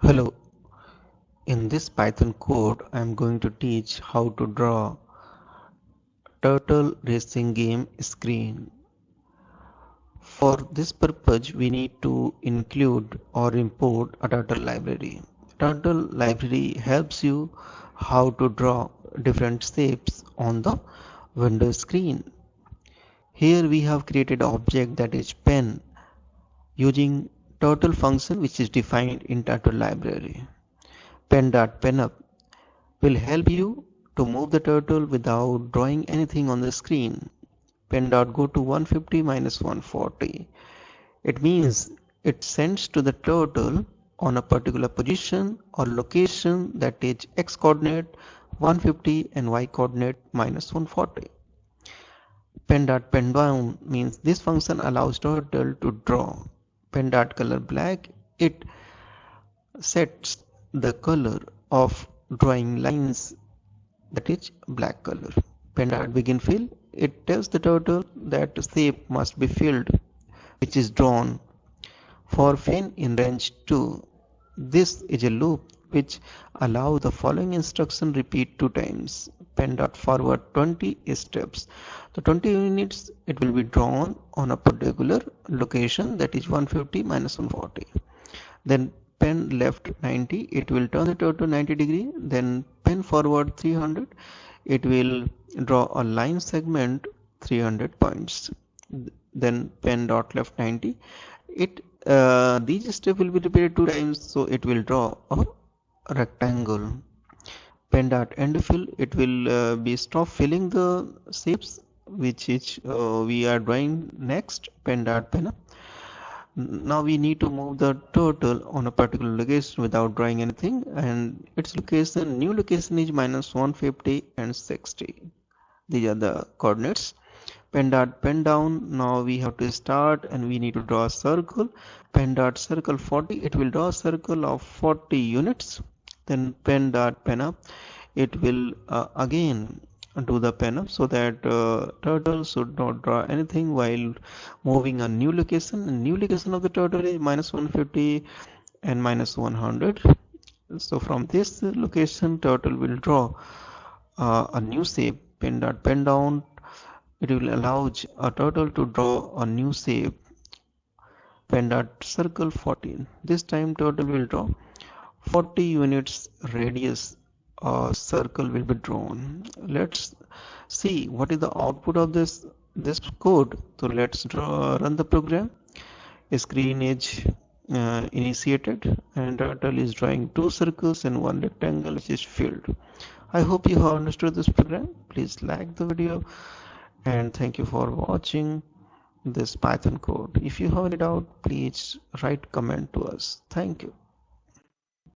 Hello, in this Python code I am going to teach how to draw turtle racing game screen. For this purpose we need to include or import a turtle library. Turtle library helps you how to draw different shapes on the window screen. Here we have created an object that is pen using turtle function which is defined in turtle library. Pen.penup will help you to move the turtle without drawing anything on the screen. Pen dot go to 150 minus 140. It means it sends to the turtle on a particular position or location that is x coordinate 150 and y coordinate minus 140. Pen dot pen down means this function allows turtle to draw. Pen dot color black, it sets the color of drawing lines, that is black color. Pen dot begin fill, it tells the turtle that shape must be filled which is drawn for fin in range 2. This is a loop which allows the following instruction repeat 2 times. Pen dot forward 20 steps. The 20 units it will be drawn on a particular location, that is 150 minus 140. Then pen left 90, it will turn the turtle 90 degree. Then pen forward 300, it will draw a line segment 300 points. Then pen dot left 90, these steps will be repeated 2 times, so it will draw a rectangle. Pen dot end fill, it will be stop filling the shapes which is we are drawing next. Pen dot pen up. Now we need to move the turtle on a particular location without drawing anything, and its location, new location is minus 150 and 60. These are the coordinates. Pen dot pen down, now we have to start and we need to draw a circle. Pen dot circle 40, it will draw a circle of 40 units. Then pen dot pen up, it will again do the pen up so that turtle should not draw anything while moving a new location. The new location of the turtle is minus 150 and minus 100. So from this location turtle will draw a new shape. Pen dot pen down, it will allow a turtle to draw a new shape. Pen dot circle 14. This time turtle will draw 40 units radius. A circle will be drawn. Let's see what is the output of this code. So let's run the program. A screen is initiated and turtle is drawing 2 circles and 1 rectangle which is filled. I hope you have understood this program. Please like the video and thank you for watching this Python code. If you have any doubt, please write comment to us. Thank you.